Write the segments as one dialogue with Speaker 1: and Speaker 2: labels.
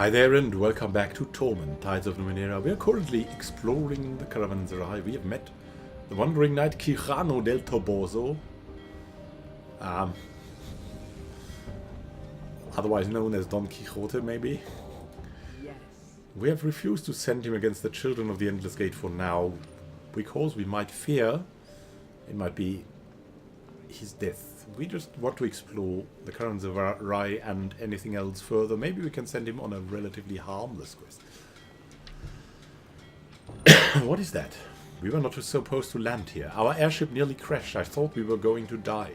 Speaker 1: Hi there and welcome back to Torment, Tides of Numenera. We are currently exploring the Caravanserai. We have met the wandering knight Quijano del Toboso, otherwise known as Don Quixote, maybe.
Speaker 2: Yes.
Speaker 1: We have refused to send him against the children of the Endless Gate for now, because we might fear it might be his death. We just want to explore the Caravanserai and anything else further. Maybe we can send him on a relatively harmless quest. What is that? We were not supposed to land here. Our airship nearly crashed. I thought we were going to die.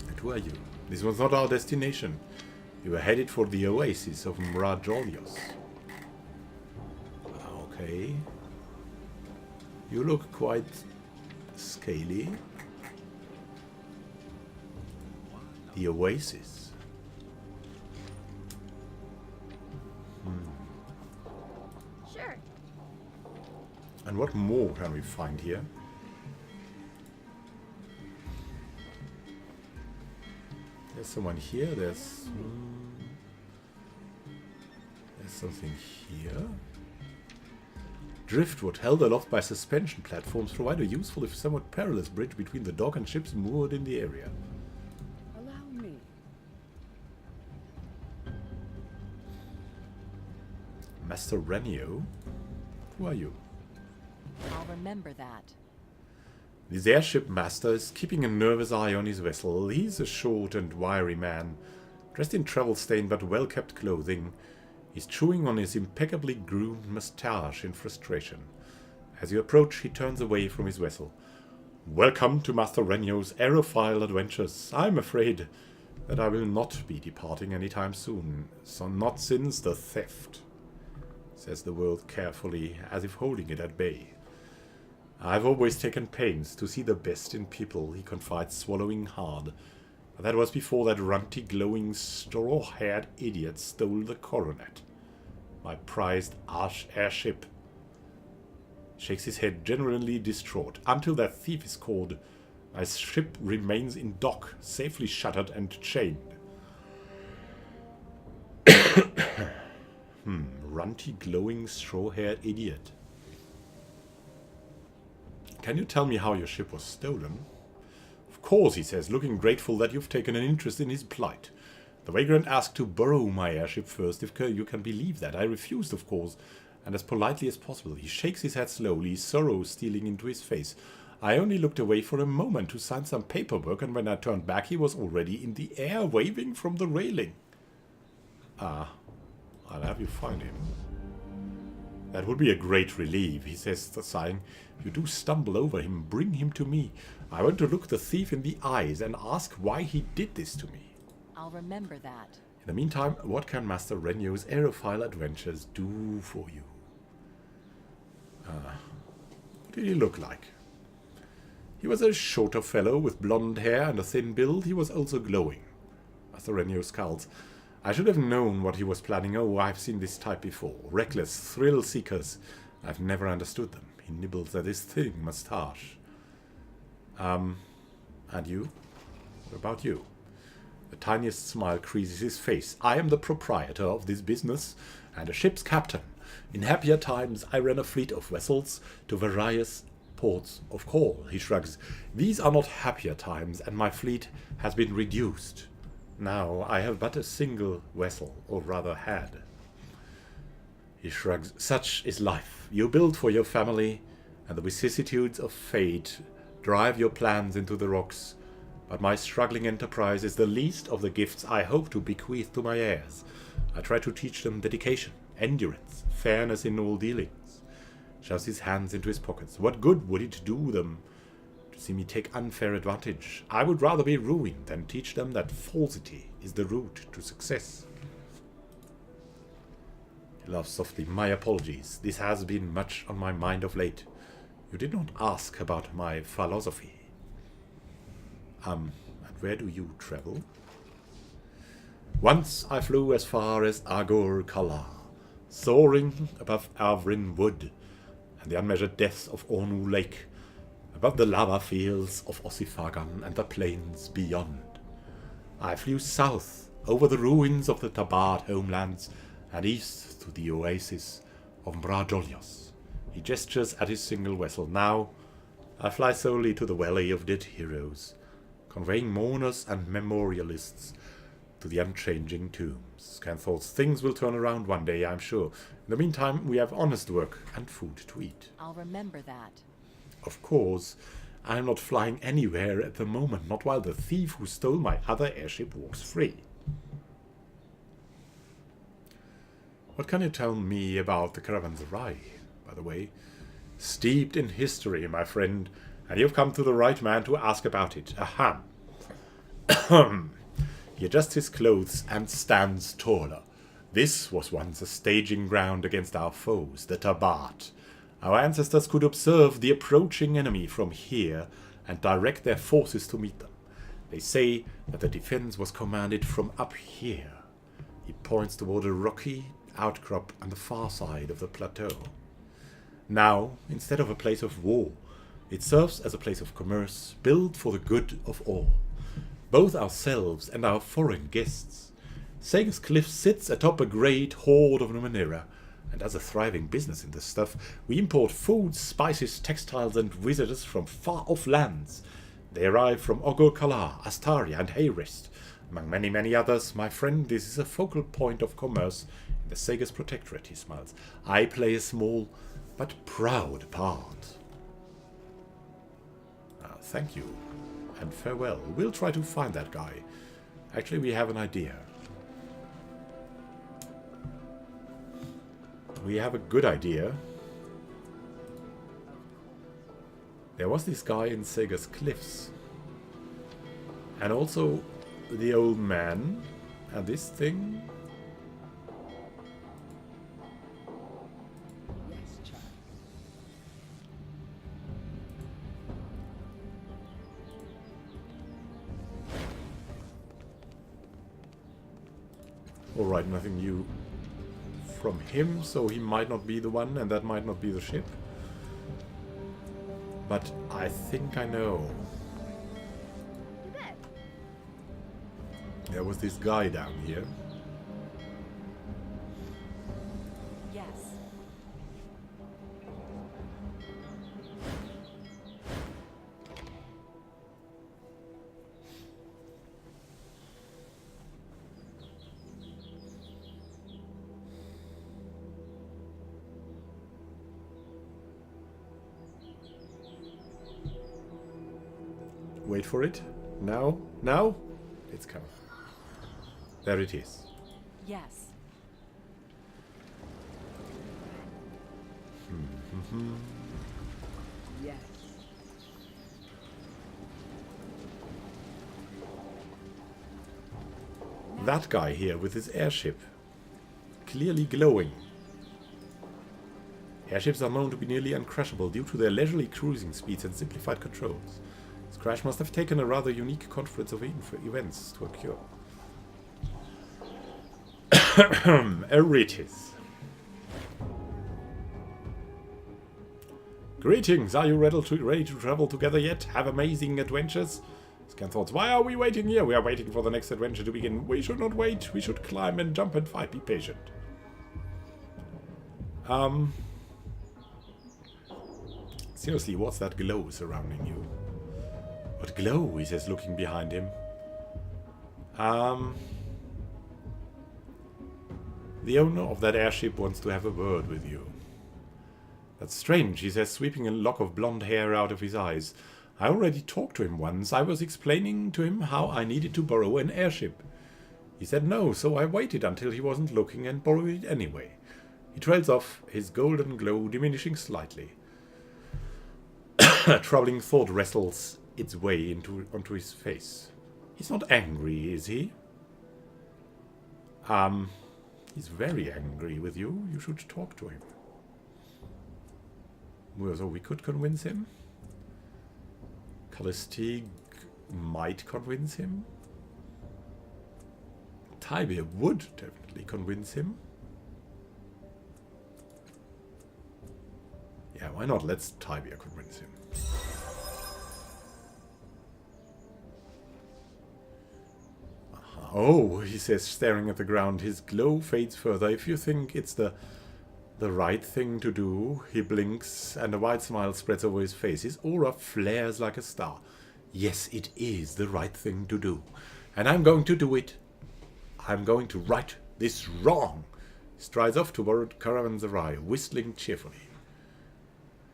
Speaker 1: And who are you? This was not our destination. We were headed for the oasis of Mrajolios. Okay. You look quite scaly. The oasis.
Speaker 2: Sure.
Speaker 1: And what more can we find here? There's someone here. There's something here. Driftwood, held aloft by suspension platforms, provide a useful if somewhat perilous bridge between the dock and ships moored in the area.
Speaker 2: Allow me.
Speaker 1: Master Renio? Who are you?
Speaker 3: I'll remember that.
Speaker 1: This airship master is keeping a nervous eye on his vessel. He's a short and wiry man, dressed in travel-stained but well-kept clothing. He's chewing on his impeccably groomed moustache in frustration. As you approach, he turns away from his vessel. Welcome to Master Renio's aerophile adventures. I'm afraid that I will not be departing anytime soon, so not since the theft, says the world carefully, as if holding it at bay. I've always taken pains to see the best in people, he confides, swallowing hard. But that was before that runty, glowing, straw-haired idiot stole the coronet. My prized airship. Shakes his head, genuinely distraught. Until that thief is caught, my ship remains in dock, safely shuttered and chained. Runty, glowing, straw-haired idiot. Can you tell me how your ship was stolen? Of course, he says, looking grateful that you've taken an interest in his plight. The vagrant asked to borrow my airship first, if you can believe that. I refused, of course, and as politely as possible. He shakes his head slowly, sorrow stealing into his face. I only looked away for a moment to sign some paperwork, and when I turned back, he was already in the air, waving from the railing. Ah, I'll have you find him. That would be a great relief, he says, sighing. If you do stumble over him, bring him to me. I want to look the thief in the eyes and ask why he did this to me.
Speaker 3: I'll remember that.
Speaker 1: In the meantime, what can Master Renio's aerophile adventures do for you? What did he look like? He was a shorter fellow with blonde hair and a thin build. He was also glowing. Master Renio scowls. I should have known what he was planning. Oh, I've seen this type before. Reckless, thrill-seekers. I've never understood them. He nibbles at his thin moustache. And you? What about you? The tiniest smile creases his face. I am the proprietor of this business and a ship's captain. In happier times, I ran a fleet of vessels to various ports of call. He shrugs. These are not happier times, and my fleet has been reduced. Now I have but a single vessel, or rather had. He shrugs. Such is life. You build for your family, and the vicissitudes of fate drive your plans into the rocks. But my struggling enterprise is the least of the gifts I hope to bequeath to my heirs. I try to teach them dedication, endurance, fairness in all dealings. Shoves his hands into his pockets. What good would it do them to see me take unfair advantage? I would rather be ruined than teach them that falsity is the route to success. He laughs softly. My apologies. This has been much on my mind of late. You did not ask about my philosophy. And where do you travel? Once I flew as far as Agor Kala, soaring above Avrin Wood and the unmeasured depths of Ornu Lake, above the lava fields of Ossifagan and the plains beyond. I flew south over the ruins of the Tabat homelands and east to the oasis of Mradolios. He gestures at his single vessel. Now, I fly solely to the Valley of Dead Heroes, conveying mourners and memorialists to the unchanging tombs. Scanthol's things will turn around one day, I'm sure. In the meantime, we have honest work and food to eat.
Speaker 3: I'll remember that.
Speaker 1: Of course, I'm not flying anywhere at the moment, not while the thief who stole my other airship walks free. What can you tell me about the Caravanserai, by the way? Steeped in history, my friend, and you've come to the right man to ask about it. Ahem. He adjusts his clothes and stands taller. This was once a staging ground against our foes, the Tabat. Our ancestors could observe the approaching enemy from here and direct their forces to meet them. They say that the defense was commanded from up here. He points toward a rocky outcrop on the far side of the plateau. Now, instead of a place of war, it serves as a place of commerce, built for the good of all, both ourselves and our foreign guests. Sega's Cliff sits atop a great hoard of Numenera, and as a thriving business in this stuff, we import food, spices, textiles, and visitors from far-off lands. They arrive from Ogor-Kala, Astaria, and Hayrest. Among many, many others, my friend, this is a focal point of commerce in the Sega's protectorate, he smiles. I play a small but proud part. Thank you, and farewell. We'll try to find that guy. Actually, we have an idea. We have a good idea. There was this guy in Sega's Cliffs. And also the old man. And this thing.
Speaker 2: Yes, child.
Speaker 1: Alright, nothing new from him, so he might not be the one, and that might not be the ship. But I think I know.
Speaker 2: You bet.
Speaker 1: There was this guy down here.
Speaker 3: Yes.
Speaker 1: Wait for it. Now? Now? It's coming. There it is.
Speaker 3: Yes.
Speaker 2: Yes.
Speaker 1: That guy here with his airship. Clearly glowing. Airships are known to be nearly uncrashable due to their leisurely cruising speeds and simplified controls. This crash must have taken a rather unique confluence of events to occur. Eritis. Greetings, are you ready to travel together yet? Have amazing adventures? Scan thoughts, why are we waiting here? We are waiting for the next adventure to begin. We should not wait. We should climb and jump and fight. Be patient. Seriously, what's that glow surrounding you? What glow? He says, looking behind him. The owner of that airship wants to have a word with you. That's strange, he says, sweeping a lock of blonde hair out of his eyes. I already talked to him once. I was explaining to him how I needed to borrow an airship. He said no, so I waited until he wasn't looking and borrowed it anyway. He trails off, his golden glow diminishing slightly. A troubling thought wrestles its way onto his face. He's not angry, is he? He's very angry with you. You should talk to him. So we could convince him. Kallistig might convince him. Tybir would definitely convince him. Yeah, why not? Let's Tybir convince him. Aha. Oh, he says, staring at the ground. His glow fades further. If you think it's the right thing to do, he blinks, and a wide smile spreads over his face. His aura flares like a star. Yes, it is the right thing to do. And I'm going to do it. I'm going to right this wrong. He strides off toward Caravanserai, whistling cheerfully.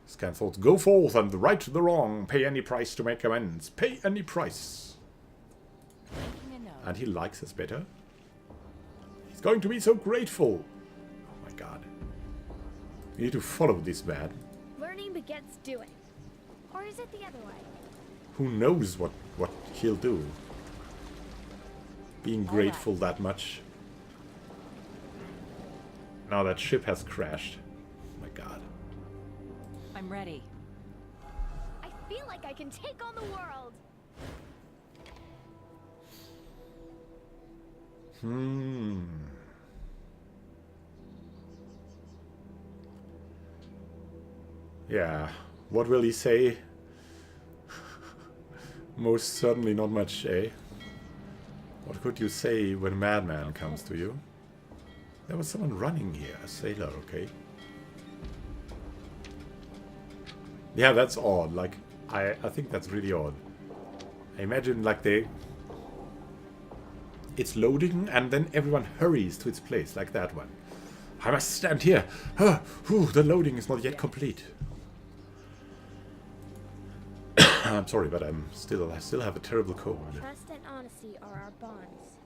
Speaker 1: Scan thoughts. Go forth and right the wrong. Pay any price to make amends. Pay any price.
Speaker 3: Making a note.
Speaker 1: And he likes us better. He's going to be so grateful. Oh my god. We need to follow this man.
Speaker 2: Learning begets doing. Or is it the other way?
Speaker 1: Who knows what he'll do. Being grateful that much. Now that ship has crashed. Oh my god.
Speaker 3: I'm ready.
Speaker 2: I feel like I can take on the world.
Speaker 1: Yeah. What will he say? Most certainly not much, eh? What could you say when a madman comes to you? There was someone running here. A sailor, okay. Yeah, that's odd. Like, I think that's really odd. I imagine, like, it's loading, and then everyone hurries to its place, like that one. I must stand here. The loading is not yet complete. I'm sorry, but I still have a terrible cold.
Speaker 2: Trust and honesty are our bonds.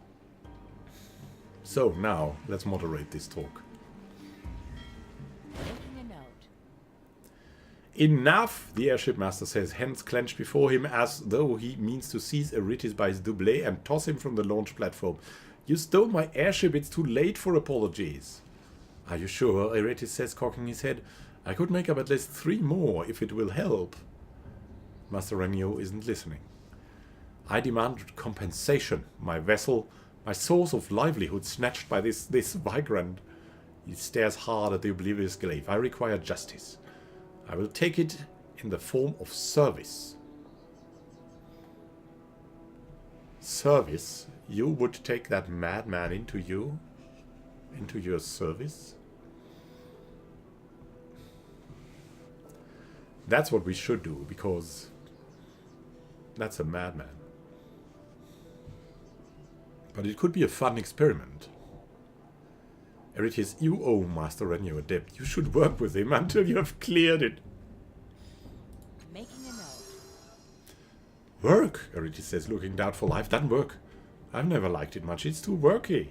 Speaker 1: So now, let's moderate this talk.
Speaker 3: Making a note.
Speaker 1: Enough, the airship master says, hands clenched before him as though he means to seize Eurytis by his doublet and toss him from the launch platform. You stole my airship, it's too late for apologies. Are you sure? Eurytis says, cocking his head. I could make up at least 3 more if it will help. Master Renio isn't listening. I demand compensation. My vessel, my source of livelihood snatched by this vagrant. He stares hard at the oblivious glaive. I require justice. I will take it in the form of service. Service? You would take that madman into you? Into your service? That's what we should do, because that's a madman. But it could be a fun experiment. Eurytis, you owe Master Renio a debt. You should work with him until you have cleared it.
Speaker 3: Making a note.
Speaker 1: Work, Eurytis says, looking doubtful. I've done work. I've never liked it much. It's too worky.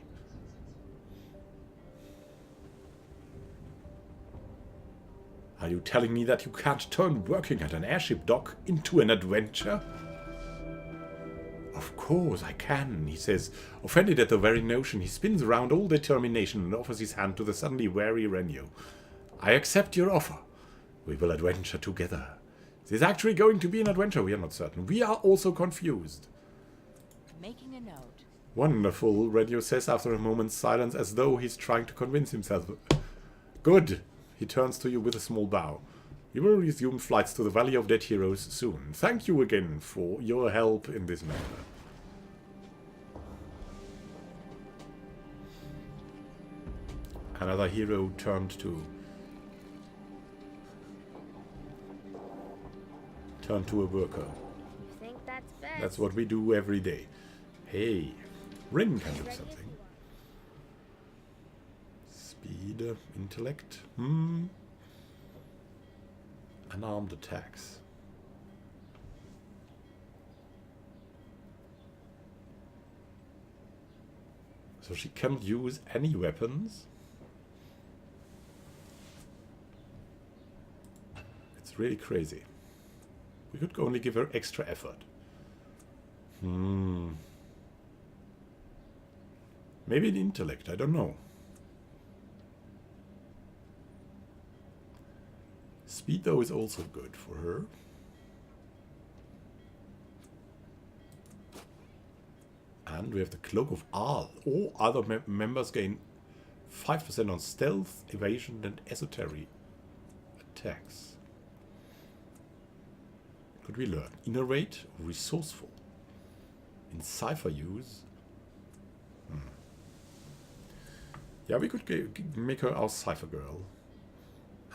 Speaker 1: Are you telling me that you can't turn working at an airship dock into an adventure? Of course I can, he says, offended at the very notion. He spins around all determination and offers his hand to the suddenly wary Renio. I accept your offer. We will adventure together. This is actually going to be an adventure, we are not certain. We are also confused.
Speaker 3: Making a note.
Speaker 1: Wonderful, Renio says after a moment's silence, as though he's trying to convince himself. Good. He turns to you with a small bow. We will resume flights to the Valley of Dead Heroes soon. Thank you again for your help in this matter. Another hero turned to a worker.
Speaker 2: You think that's best?
Speaker 1: That's what we do every day. Hey, Rin can do
Speaker 2: Ready if
Speaker 1: something.
Speaker 2: you are.
Speaker 1: Speed, intellect. Unarmed attacks. So she can't use any weapons? It's really crazy. We could only give her extra effort. Maybe an intellect, I don't know. Speed, though, is also good for her. And we have the Cloak of Aal. All other members gain 5% on stealth, evasion, and esoteric attacks. Could we learn? Innervate, resourceful. In cipher use, Yeah, we could make her our cipher girl.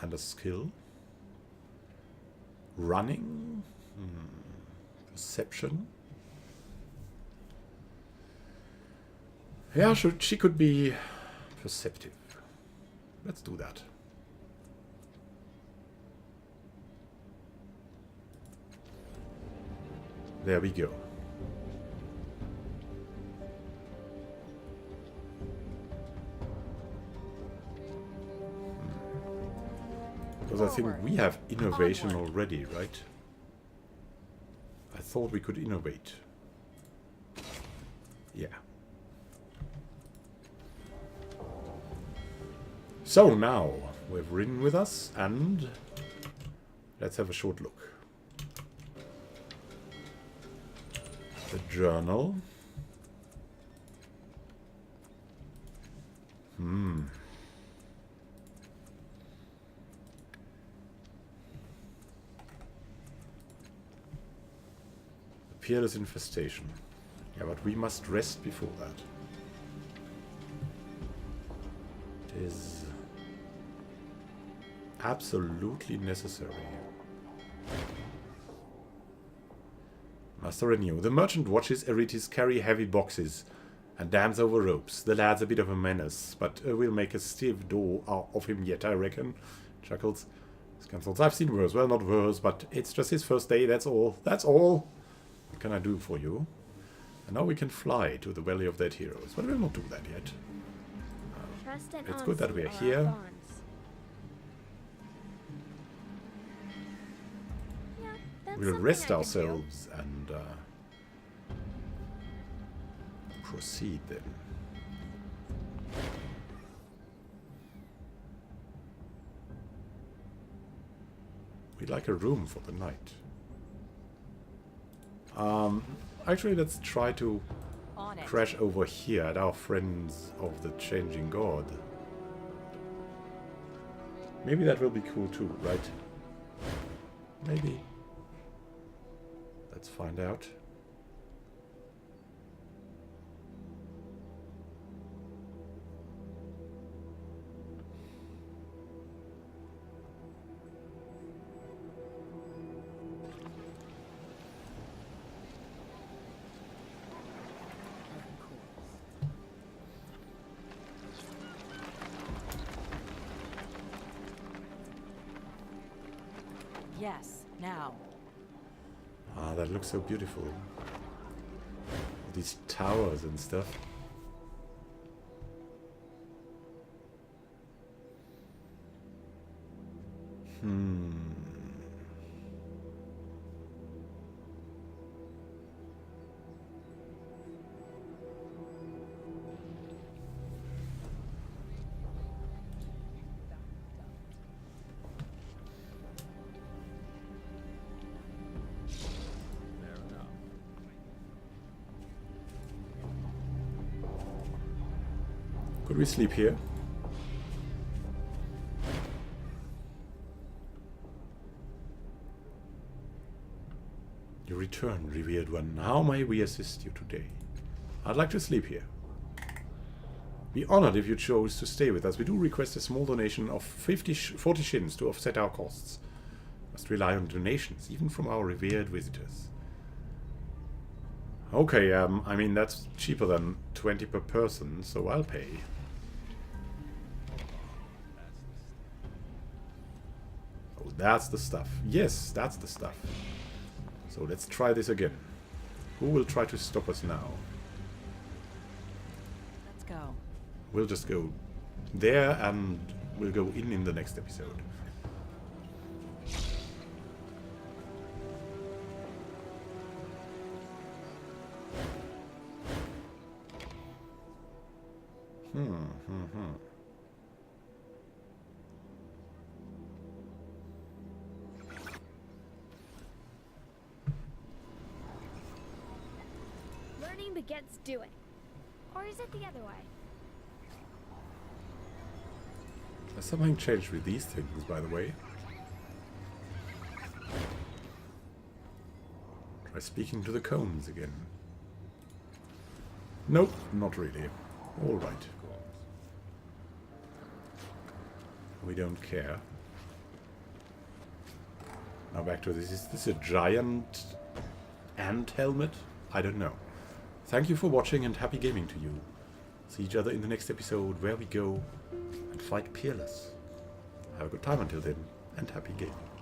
Speaker 1: And a skill. Running. Perception. Yeah, she could be perceptive. Let's do that. There we go. Because I think we have innovation already, right? I thought we could innovate. Yeah. So now, we have Rin with us, and let's have a short look. The journal. The peerless infestation. Yeah, but we must rest before that. It is absolutely necessary. Master Renew. The merchant watches Eritis carry heavy boxes and dance over ropes. The lad's a bit of a menace, but we'll make a stiff door of him yet, I reckon. Chuckles. Scansels. I've seen worse. Well, not worse, but it's just his first day, that's all. That's all. What can I do for you? And now we can fly to the Valley of Dead Heroes, but we'll not do that yet.
Speaker 2: Trust and
Speaker 1: It's good that we are
Speaker 2: honesty
Speaker 1: here.
Speaker 2: our bonds. Yeah, that's
Speaker 1: We'll
Speaker 2: something
Speaker 1: rest
Speaker 2: I could do.
Speaker 1: ourselves and proceed then. We'd like a room for the night. Actually, let's try to
Speaker 3: On it.
Speaker 1: crash over here at our friends of the Changing God. Maybe that will be cool too, right? Maybe. Let's find out.
Speaker 3: Yes, now.
Speaker 1: Ah, that looks so beautiful. All these towers and stuff. Could we sleep here? You return, revered one. How may we assist you today? I'd like to sleep here. Be honored if you chose to stay with us. We do request a small donation of 40 shins to offset our costs. Must rely on donations, even from our revered visitors. Okay, I mean, that's cheaper than 20 per person, so I'll pay. Oh, that's the stuff. Yes, that's the stuff. So let's try this again. Who will try to stop us now?
Speaker 3: Let's go.
Speaker 1: We'll just go there and we'll go in the next episode.
Speaker 2: Learning begets doing. Or is it the other way?
Speaker 1: Has something changed with these things, by the way? Try speaking to the cones again. Nope, not really. Alright. We don't care. Now back to this. Is this a giant ant helmet? I don't know. Thank you for watching and happy gaming to you. See each other in the next episode where we go and fight Peerless. Have a good time until then and happy gaming.